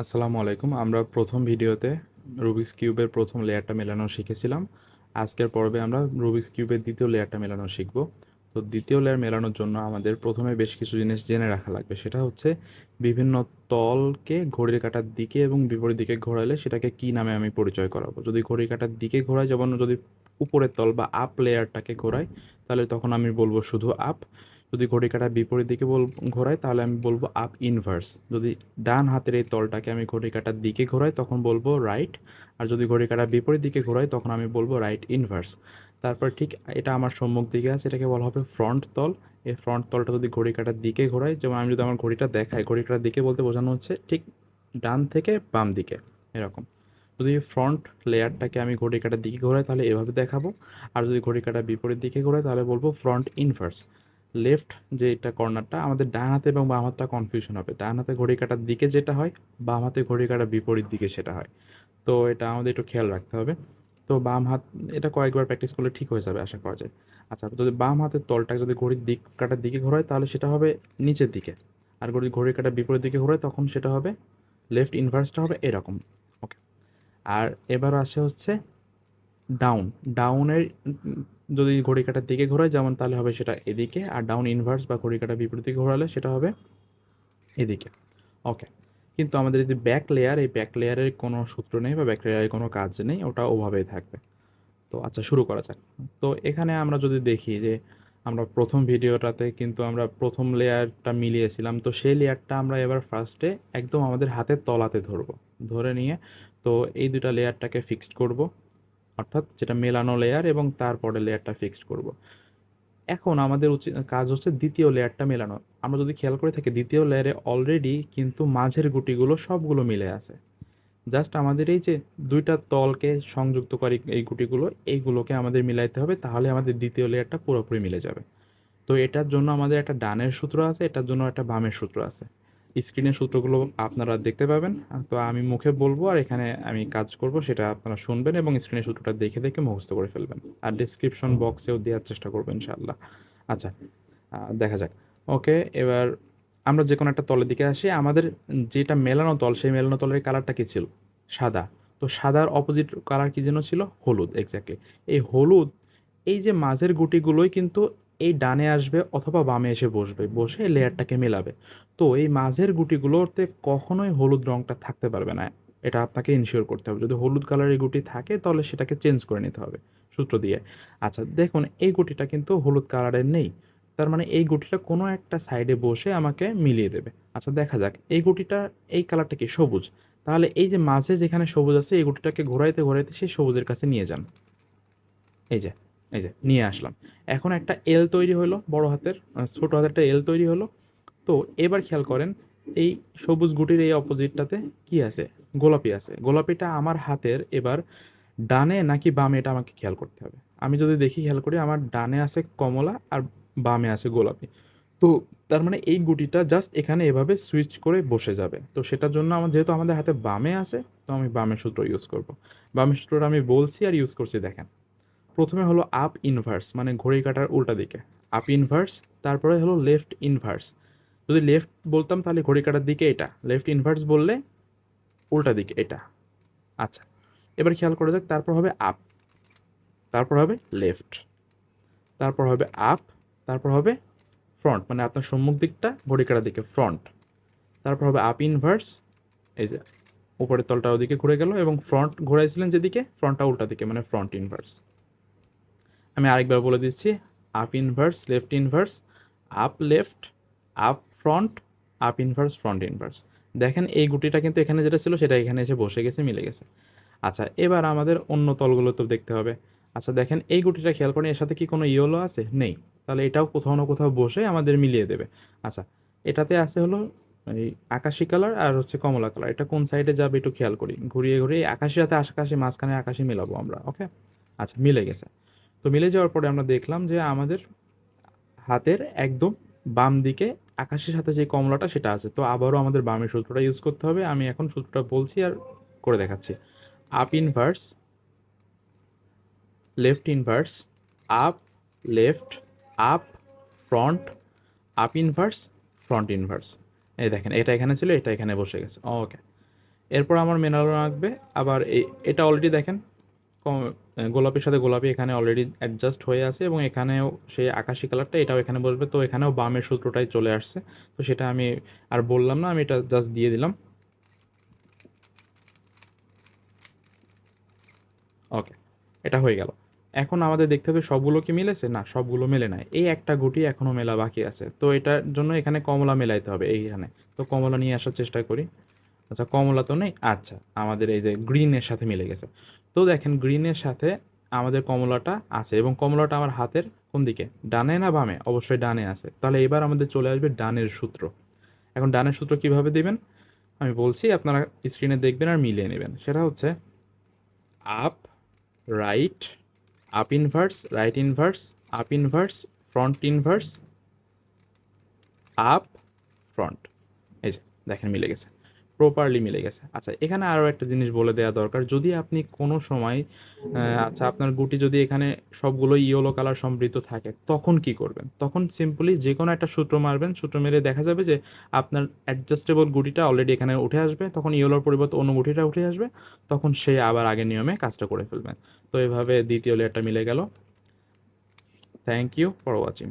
আসসালামু আলাইকুম। আমরা প্রথম ভিডিওতে রুবিক্স কিউবের প্রথম লেয়ারটা মেলানো শিখেছিলাম। আজকের পর্বে আমরা রুবিক্স কিউবের দ্বিতীয় লেয়ারটা মেলানো শিখব। তো দ্বিতীয় লেয়ার মেলানোর জন্য আমাদের প্রথমে বেশ কিছু জিনিস জেনে রাখা লাগবে। সেটা হচ্ছে বিভিন্ন তলকে ঘড়ির কাঁটার দিকে এবং বিপরীত দিকে ঘোরালে সেটাকে কি নামে আমি পরিচয় করাবো। যদি ঘড়ির কাঁটার দিকে ঘোরাই, যেমন যদি উপরের তল বা আপ লেয়ারটাকে ঘোরাই, তাহলে তখন আমি বলবো শুধু আপ। যদি ঘড়ির কাঁটার বিপরীত দিকে ঘোরাই তাহলে আমি বলবো আপ ইনভার্স। যদি ডান হাতের এই তলটাকে আমি ঘড়ির কাঁটার দিকে ঘোরাই তখন বলবো রাইট। আর যদি ঘড়ির কাঁটার বিপরীত দিকে ঘোরাই তখন আমি বলবো রাইট ইনভার্স। তারপর ঠিক এটা আমার সম্মুখ দিকে আছে, এটাকে বলা হবে ফ্রন্ট তল। এই ফ্রন্ট তলটা যদি ঘড়ির কাঁটার দিকে ঘোরাই, যেমন আমি যদি আমার ঘড়িটা দেখাই, ঘড়ির কাঁটার দিকে বলতে বোঝানো হচ্ছে ঠিক ডান থেকে বাম দিকে এরকম। যদি ফ্রন্ট লেয়ারটাকে আমি ঘড়ির কাঁটার দিকে ঘোরাই তাহলে এভাবে দেখাবো। আর যদি ঘড়ির কাঁটার বিপরীত দিকে ঘোরাই তাহলে বলবো ফ্রন্ট ইনভার্স। লেফট যে এটা কর্নারটা, আমাদের ডান হাতে এবং বাম হাতটা কনফিউশন হবে। ডান হাতে ঘড়ি কাঁটার দিকে যেটা হয়, বাম হাতে ঘড়ি কাঁটার বিপরীত দিকে সেটা হয়। তো এটা আমাদের একটু খেয়াল রাখতে হবে। তো বাম হাত, এটা কয়েকবার প্র্যাকটিস করলে ঠিক হয়ে যাবে আশা করা যায়। আচ্ছা, যদি বাম হাতের তলটা যদি ঘড়ির দিক কাঁটার দিকে ঘোরায় তাহলে সেটা হবে নিচের দিকে। আর ঘড়ির কাঁটার বিপরীত দিকে ঘোরায় তখন সেটা হবে লেফট ইনভার্সটা হবে এরকম। ওকে। আর এবার আসে হচ্ছে ডাউন। ডাউনের যদি ঘড়ি কাঁটার দিকে ঘোরায় যেমন, তাহলে হবে সেটা এদিকে। আর ডাউন ইনভার্স বা ঘড়ি কাঁটার বিপরীত দিকে ঘোরালে সেটা হবে এদিকে। ওকে। কিন্তু আমাদের এই যে ব্যাক লেয়ার, এই ব্যাক লেয়ারের কোনো সূত্র নেই বা ব্যাক লেয়ারের কোনো কাজ নেই, ওটা ওভাবেই থাকবে। তো আচ্ছা, শুরু করা যাক। তো এখানে আমরা যদি দেখি যে আমরা প্রথম ভিডিওটাতে কিন্তু আমরা প্রথম লেয়ারটা মিলিয়েছিলাম, তো সেই লেয়ারটা আমরা এবার ফার্স্টে একদম আমাদের হাতের তলাতে ধরবো। ধরে নিয়ে তো এই দুটা লেয়ারটাকে ফিক্সড করব, অর্থাৎ যেটা মেলানো লেয়ার এবং তারপরে লেয়ারটা ফিক্সড করব। এখন আমাদের উচিত কাজ হচ্ছে দ্বিতীয় লেয়ারটা মেলানো। আমরা যদি খেয়াল করে থাকি, দ্বিতীয় লেয়ারে অলরেডি কিন্তু মাঝের গুটিগুলো সবগুলো মিলে আছে। জাস্ট আমাদের এই যে দুইটা তলকে সংযুক্ত করি এই গুটিগুলো, এইগুলোকে আমাদের মিলাইতে হবে, তাহলে আমাদের দ্বিতীয় লেয়ারটা পুরোপুরি মিলে যাবে। তো এটার জন্য আমাদের একটা ডানের সূত্র আছে, এটার জন্য একটা বামের সূত্র আছে। স্ক্রিনের সূত্রগুলো আপনারা দেখতে পাবেন। তো আমি মুখে বলবো আর এখানে আমি কাজ করব, সেটা আপনারা শুনবেন এবং স্ক্রিনের সূত্রটা দেখে দেখে মুখস্থ করে ফেলবেন। আর ডিসক্রিপশন বক্সেও দেওয়ার চেষ্টা করবো ইনশাআল্লাহ। আচ্ছা, দেখা যাক। ওকে, এবার আমরা যে কোনো একটা তলের দিকে আসি। আমাদের যেটা মেলানো তল, সেই মেলানো তলের কালারটা কি ছিল? সাদা। তো সাদার অপোজিট কালার কি যেন ছিল? হলুদ। এক্স্যাক্টলি। এই হলুদ, এই যে মাঝের গুটিগুলোই কিন্তু এই ডানে আসবে অথবা বামে এসে বসবে, বসে লেয়ারটাকে মেলাবে। তো এই মাঝের গুটিগুলোতে কখনোই হলুদ রঙটা থাকতে পারবে না। এটা আপনাকে ইনশিওর করতে হবে। যদি হলুদ কালারের গুটি থাকে তাহলে সেটাকে চেঞ্জ করে নিতে হবে সূত্র দিয়ে। আচ্ছা, দেখুন এই গুটিটা কিন্তু হলুদ কালারের নেই। তার মানে এই গুটিটা কোনো একটা সাইডে বসে আমাকে মিলিয়ে দেবে। আচ্ছা, দেখা যাক এই গুটিটা, এই কালারটা কি? সবুজ। তাহলে এই যে মাঝে যেখানে সবুজ আছে, এই গুটিটাকে ঘোরাইতে ঘোরাইতে সেই সবুজের কাছে নিয়ে যান। এই যে, এই যে নিয়ে আসলাম। এখন একটা এল তৈরি হলো, বড় হাতের ছোট হাতের একটা এল তৈরি হলো। তো এবার খেয়াল করেন, এই সবুজ গুটির এই অপোজিটটাতে কি আছে? গোলাপি আছে। গোলাপিটা আমার হাতের এবার ডানে নাকি বামে, এটা আমাকে খেয়াল করতে হবে। আমি যদি দেখি, খেয়াল করি, আমার ডানে আছে কমলা আর বামে আছে গোলাপি। তো তার মানে এই গুটিটা জাস্ট এখানে এভাবে সুইচ করে বসে যাবে। তো সেটার জন্য আমার, যেহেতু আমাদের হাতে বামে আছে, তো আমি বামের সূত্র ইউজ করব। বামের সূত্রটা আমি বলছি আর ইউজ করছি, দেখেন। প্রথমে হলো আপ ইনভার্স, মানে ঘড়ি কাঁটার উল্টা দিকে আপ ইনভার্স। তারপরে হলো লেফট ইনভার্স। যদি লেফট বলতাম তাহলে ঘড়ি কাঁটার দিকে এটা, লেফট ইনভার্স বললে উল্টা দিকে এটা। আচ্ছা, এবার খেয়াল করা যাক। তারপর হবে আপ, তারপর হবে লেফট, তারপর হবে আপ, তারপর হবে ফ্রন্ট, মানে আপনার সম্মুখ দিকটা ঘড়ি কাঁটার দিকে ফ্রন্ট। তারপর হবে আপ ইনভার্স। এই যে উপরের তলটা ওদিকে ঘুরে গেল এবং ফ্রন্ট ঘোরাইছিলেন যেদিকে, ফ্রন্টটা উল্টা দিকে, মানে ফ্রন্ট ইনভার্স। আমি আরেকবার বলে দিচ্ছি, up inverse, left inverse, up left, up front, up inverse, front inverse. দেখেন এই গুটিটা কিন্তু এখানে যেটা ছিল সেটা এখানে এসে বসে গেছে, মিলে গেছে। আচ্ছা, এবার আমাদের অন্য তলগুলো তো দেখতে হবে। আচ্ছা, দেখেন এই গুটিটা খেয়াল করেন, এর সাথে কি কোনো ইয়েলো আছে? নেই। তাহলে এটাও কোথাও না কোথাও বসে আমাদের মিলিয়ে দেবে। আচ্ছা, এটাতে আছে হলো এই আকাশি কালার আর হচ্ছে কমলা কালার। এটা কোন সাইডে যাবে একটু খেয়াল করি। ঘুরিয়ে ঘুরিয়ে আকাশি সাথে আকাশি, মাঝখানে আকাশি মেলাবো আমরা। ওকে। আচ্ছা, মিলে গেছে। তো মিলে যাওয়ার পরে আমরা দেখলাম যে আমাদের হাতের একদম বাম দিকে আকাশের সাথে যে কমলাটা সেটা আছে। তো আবারও আমাদের বামের সূত্রটা ইউজ করতে হবে। আমি এখন সূত্রটা বলছি আর করে দেখাচ্ছি। Up inverse, left inverse, up, left, up, front, up inverse, front inverse. এই দেখেন, এটা এখানে ছিল, এটা এখানে বসে গেছে। ওকে। এরপর আমার মেলানো লাগবে আবার এটা অলরেডি দেখেন গোলাপির সাথে গোলাপি এখানে অলরেডি অ্যাডজাস্ট হয়ে আছে, এবং এখানেও সেই আকাশি কালারটা এটাও এখানে বসবে। তো এখানেও বামের সূত্রটাই চলে আসছে। তো সেটা আমি আর বললাম না, আমি এটা জাস্ট দিয়ে দিলাম। ওকে, এটা হয়ে গেল। এখন আমাদের দেখতে হবে সবগুলো কি মিলেছে, না সবগুলো মেলে নাই, এই একটা গুটি এখনো মেলা বাকি আছে। তো এটার জন্য এখানে কমলা মেলাইতে হবে এইখানে। তো কমলা নিয়ে আসার চেষ্টা করি। আচ্ছা, কমলা তো নেই। আচ্ছা, আমাদের এই যে গ্রিনের সাথে মিলে গেছে। তো দেখেন গ্রিনের সাথে আমাদের কমলাটা আছে, এবং কমলাটা আমার হাতের কোন দিকে, ডানে না বামে? অবশ্যই ডানে আছে। তাহলে এবার আমাদের চলে আসবে ডানের সূত্র। এখন ডানের সূত্র কিভাবে দিবেন আমি বলছি, আপনারা স্ক্রিনে দেখবেন আর মিলিয়ে নেবেন। সেটা হচ্ছে up, right, up inverse, right inverse, up inverse, front inverse, up, front. এই যে দেখেন মিলে গেছে, প্রপারলি মিলে গেছে। আচ্ছা, এখানে আরও একটা জিনিস বলে দেওয়া দরকার। যদি আপনি কোনো সময় আচ্ছা আপনার গুটি যদি এখানে সবগুলো ইয়েলো কালার সমৃদ্ধ থাকে, তখন কি করবেন? তখন সিম্পলি যে কোনো একটা সূত্র মারবেন। সূত্র মেরে দেখা যাবে যে আপনার অ্যাডজাস্টেবল গুটিটা অলরেডি এখানে উঠে আসবে, তখন ইয়েলোর পরিবর্তে অন্য গুটিটা উঠে আসবে, তখন সে আবার আগের নিয়মে কাজটা করে ফেলবেন। তো এভাবে দ্বিতীয় লেয়ারটা মিলে গেল। Thank you for watching.